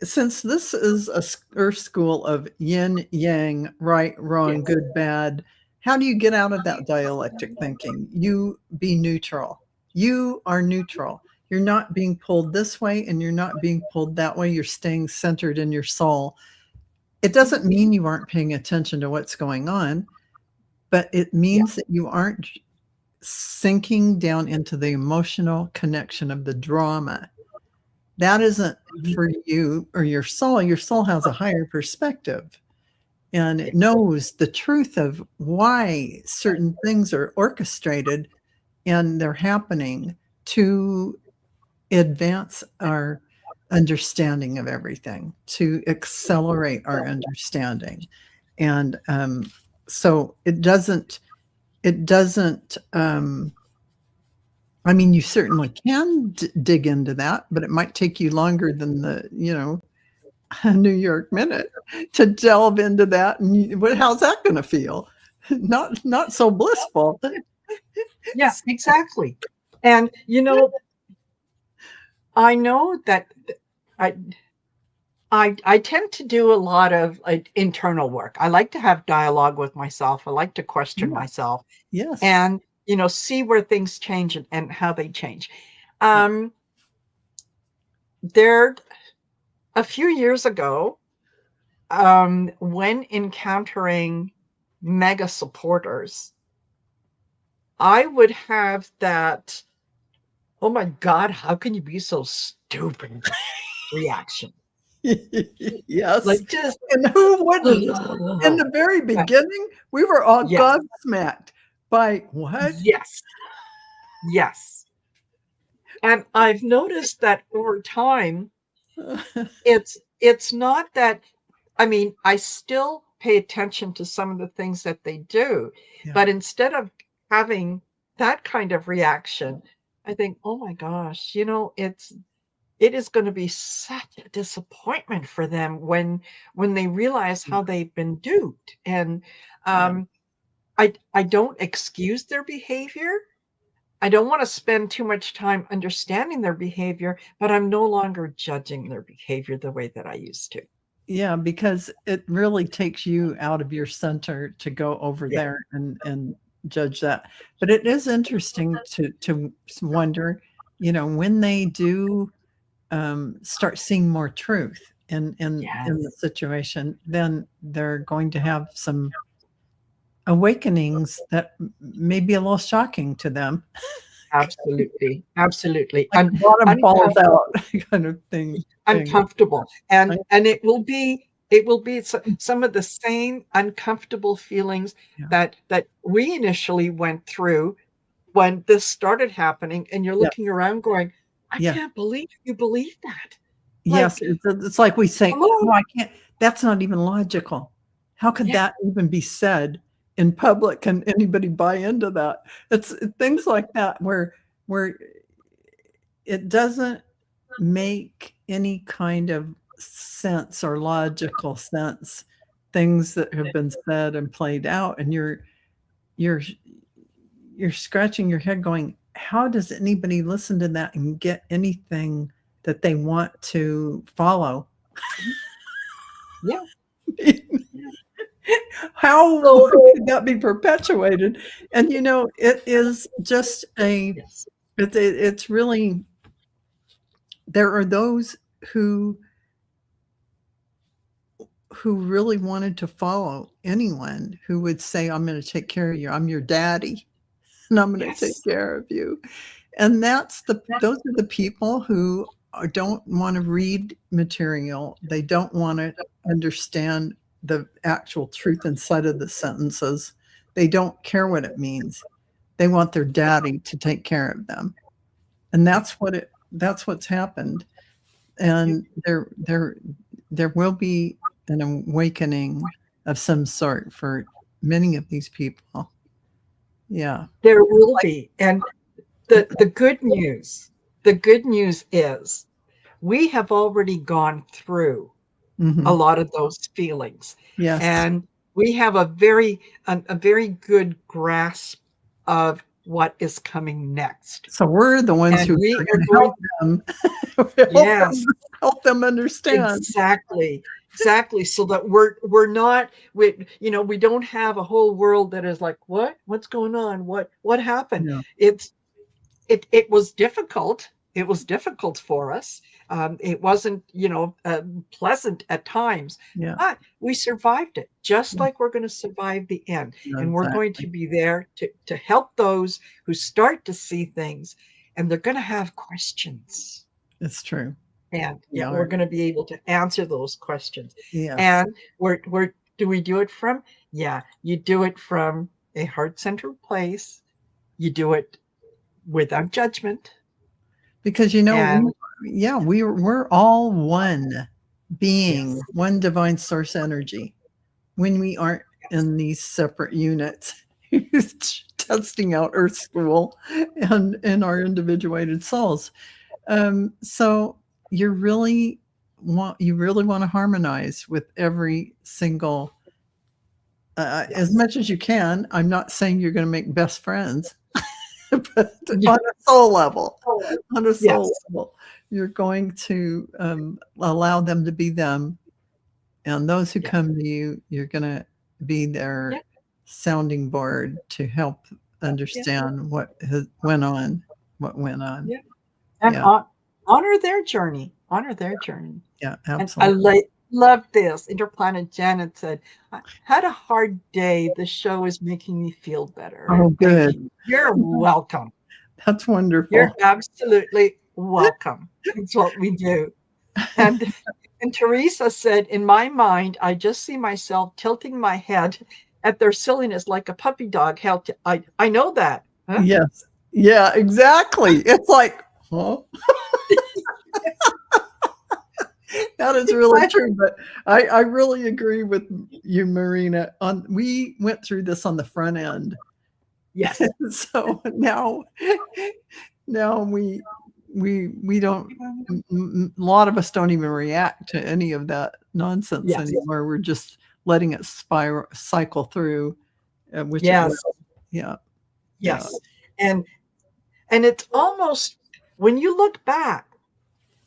Since this is a Earth school of yin, yang, right, wrong, Yes. good, bad, how do you get out of that dialectic thinking? You be neutral. You are neutral. You're not being pulled this way and you're not being pulled that way. You're staying centered in your soul. It doesn't mean you aren't paying attention to what's going on, but it means that you aren't sinking down into the emotional connection of the drama. That isn't for you or your soul. Your soul has a higher perspective and it knows the truth of why certain things are orchestrated and they're happening to advance our understanding of everything, to accelerate our understanding. And so it doesn't I mean, you certainly can dig into that, but it might take you longer than the, New York Minute to delve into that. And how's that going to feel? Not so blissful. Yeah, exactly. And I know that I I tend to do a lot of internal work. I like to have dialogue with myself. I like to question Yeah. myself Yes. and see where things change and how they change. Yeah. There a few years ago, when encountering mega supporters, I would have that, oh my God, how can you be so stupid reaction? Yes. Like just, And who wouldn't? In the very yeah, beginning, we were all yes, gobsmacked by what? yes, yes. And I've noticed that over time, it's not that, I mean, I still pay attention to some of the things that they do, Yeah. but instead of having that kind of reaction, I think, oh my gosh, it is going to be such a disappointment for them when they realize how they've been duped. And Yeah. I don't excuse their behavior. I don't want to spend too much time understanding their behavior, but I'm no longer judging their behavior the way that I used to. Yeah, because it really takes you out of your center to go over Yeah, there and judge that. But it is interesting to wonder, when they do start seeing more truth in the yes, situation, then they're going to have some awakenings that may be a little shocking to them, absolutely, absolutely. like the bottom falls Uncomfortable, out kind of thing. uncomfortable, I, and it will be some of the same uncomfortable feelings yeah. that we initially went through when this started happening, and you're Yes. looking around going, I Yeah. can't believe you believe that. Yes, Like, it's like we say, hello? "Oh, I can't, that's not even logical. How could Yeah, that even be said in public? Can anybody buy into that?" It's things like that where it doesn't make any kind of sense or logical sense, things that have been said and played out, and you're you're scratching your head going, "How does anybody listen to that and get anything that they want to follow?" yeah, yeah. How So, could that be perpetuated? And it is just yes, it's really, there are those who really wanted to follow anyone who would say, "I'm going to take care of you. I'm your daddy, and I'm going to take yes, care of you." And those are the people who don't want to read material. They don't want to understand the actual truth inside of the sentences. They don't care what it means. They want their daddy to take care of them. And yeah, that's what's happened. yeah. And there will be an awakening of some sort for many of these people. Yeah. There will Like, be. And the good news is we have already gone through a mhm. lot of those feelings, Yes. and we have a very good grasp of what is coming next. So we're the ones And who we are are gonna going, help them, yes, help them understand. exactly, exactly, so that we're not, we don't have a whole world that is like, what's going on, what happened. Yeah, It was difficult. It was difficult for us. It wasn't, pleasant at times, yeah, but we survived it, just yeah, like we're going to survive the end. And we're going to exactly. be there to help those who start to see things, and they're going to have questions. It's true. And We yeah, we're are. going to be able to answer those questions. Yes. And where do we do it from? Yeah, you do it from a heart-centered place. You do it without judgment. Because, And we're all one being, yes, one divine source energy when we aren't yes, in these separate units testing out Earth School and our individuated souls. So you really want to harmonize with every single, as yes, much as you can. I'm not saying you're going to make best friends, but on a soul level, Yes. you're going to allow them to be them. And those who Yeah. come to you, you're going to be their sounding board to help understand what went on. Yeah. And honor their journey. Honor their journey. Yeah, And I absolutely. love this. Interplanet Janet said, I had a hard day. The show is making me feel better. Oh, Thank good. you. You're welcome. That's You're wonderful. absolutely welcome. It's what we do. And Teresa said, in my mind, I just see myself tilting my head at their silliness like a puppy dog. I know that. Huh? Yes. Yeah, exactly. It's like, huh? That is really true. But I really agree with you, Marina. We went through this on the front end. Yes. So now we don't, a lot of us don't even react to any of that nonsense anymore. We're just letting it cycle through, which it will. Yeah. Yes. And it's almost, when you look back,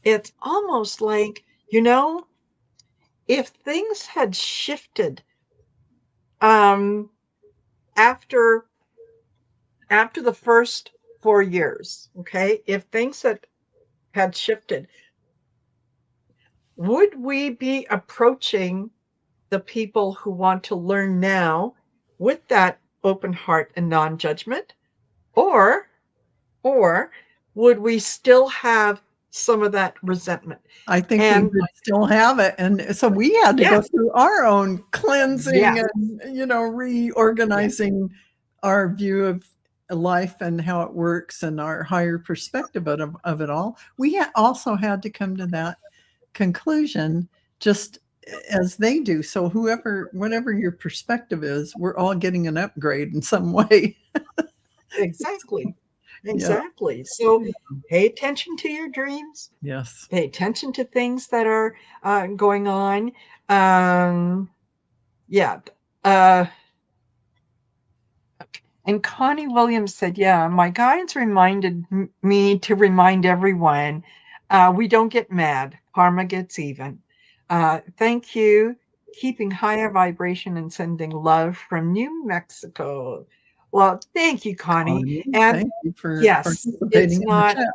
it's almost like, if things had shifted after the first 4 years, okay, if things had shifted, would we be approaching the people who want to learn now with that open heart and non-judgment, or would we still have some of that resentment? I think we would still have it. And so we had to go through our own cleansing and, reorganizing our view of life and how it works and our higher perspective of it all. We also had to come to that conclusion just as they do. So whatever your perspective is, we're all getting an upgrade in some way. Exactly. So pay attention to your dreams. Yes. Pay attention to things that are going on. And Connie Williams said, my guides reminded me to remind everyone, we don't get mad. Karma gets even. Thank you. Keeping higher vibration and sending love from New Mexico. Well, thank you, Connie. And thank you for it's participating not. in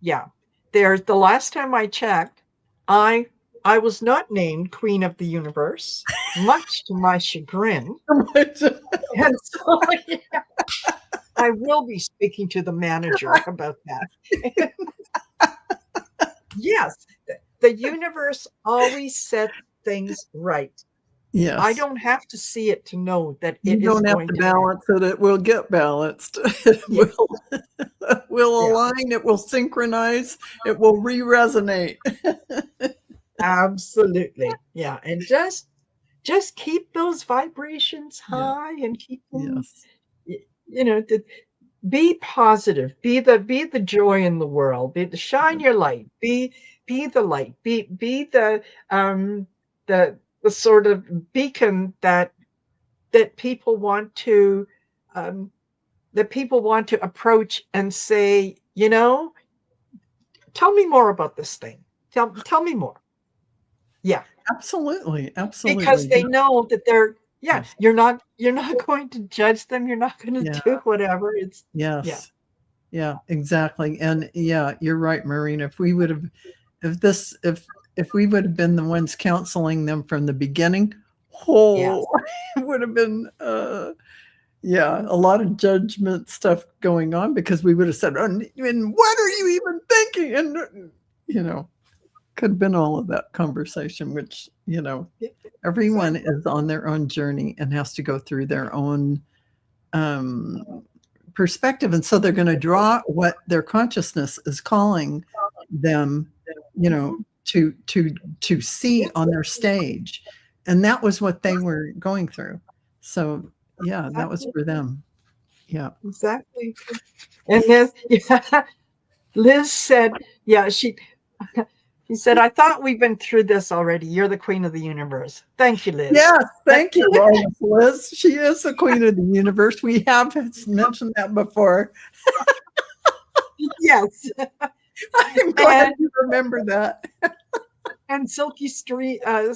the chat. There's the last time I checked, I was not named Queen of the Universe, much to my chagrin. And so, I will be speaking to the manager about that. Yes, the universe always sets things right. Yes. I don't have to see it to know that you don't have to balance it. It will get balanced. It will align. It will synchronize. It will re-resonate. Absolutely. Yeah. And just keep those vibrations high and keep them, be positive, be the joy in the world, shine your light, be the light, be the sort of beacon that people want to approach and say, tell me more about this thing. Tell me more. Yeah. Absolutely. Because they know that they're you're not going to judge them. You're not going to do whatever. It's Yeah, exactly. And you're right, Marina. If we would have been the ones counseling them from the beginning, it would have been a lot of judgment stuff going on, because we would have said, and what are you even thinking? And could have been all of that conversation, which everyone is on their own journey and has to go through their own perspective, and so they're going to draw what their consciousness is calling them to see on their stage. And that was what they were going through. So that was for them. Exactly. And Liz said, she He said, I thought we've been through this already. You're the queen of the universe. Thank you, Liz. Yes, thank you, Liz. She is the queen of the universe. We have mentioned that before. Yes. I'm glad you remember that. And Silky Steel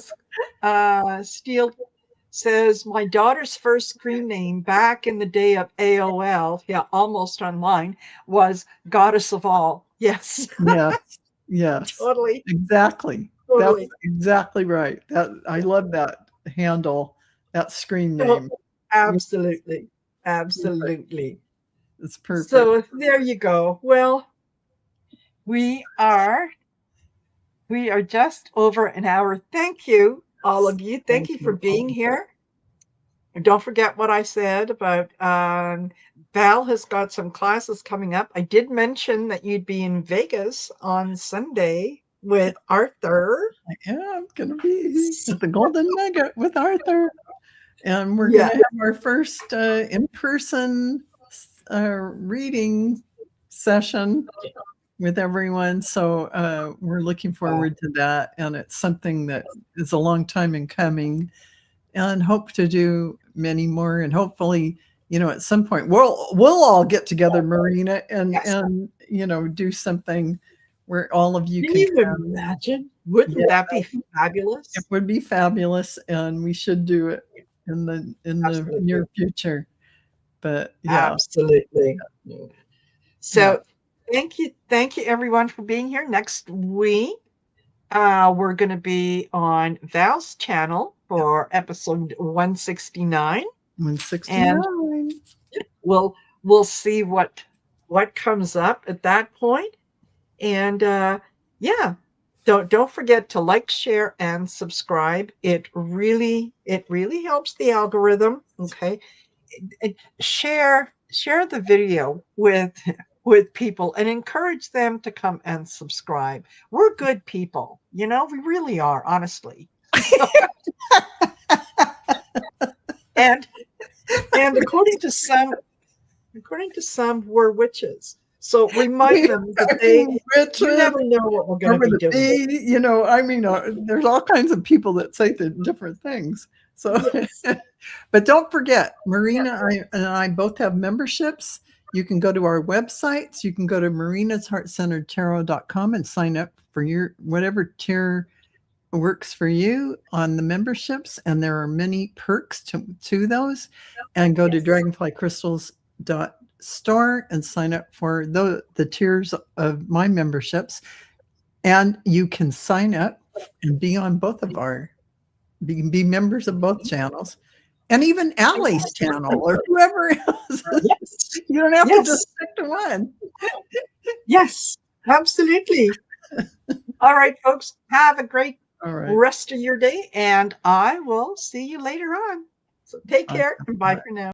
says, my daughter's first screen name back in the day of AOL, almost online, was Goddess of All. Yes. Yes. Totally. Exactly. Totally. That's exactly right. I love that handle, that screen name. Absolutely. Absolutely. It's perfect. So there you go. Well, we are just over an hour. Thank you, all of you. Thank you for being here. And don't forget what I said about Val has got some classes coming up. I did mention that you'd be in Vegas on Sunday with Arthur. I'm going to be at the Golden Nugget with Arthur. And we're going to have our first in-person reading session with everyone. So we're looking forward to that. And it's something that is a long time in coming, and hope to do many more. And hopefully, at some point we'll all get together, Marina, and do something where all of you can imagine. Wouldn't that be fabulous? It would be fabulous, and we should do it in the near future. But absolutely. So thank you everyone for being here. Next week we're going to be on Val's channel for episode 169. 169. And we'll see what comes up at that point. And don't forget to like, share, and subscribe. It really helps the algorithm. Okay. Share the video with people and encourage them to come and subscribe. We're good people, we really are, honestly. and according to some we're witches. So remind them that you never know what we're going to be doing. There's all kinds of people that say the different things. So, but don't forget, Marina and I both have memberships. You can go to our websites. You can go to marinasheartcenteredtarot.com and sign up for your whatever tier works for you on the memberships. And there are many perks to those. And go to dragonflycrystals.store and sign up for the tiers of my memberships. And you can sign up and be on both of be members of both channels. And even Allie's channel or whoever else. Yes. You don't have to just stick to one. Yes, absolutely. All right, folks. Have a great rest of your day, and I will see you later on. So take care and bye for now.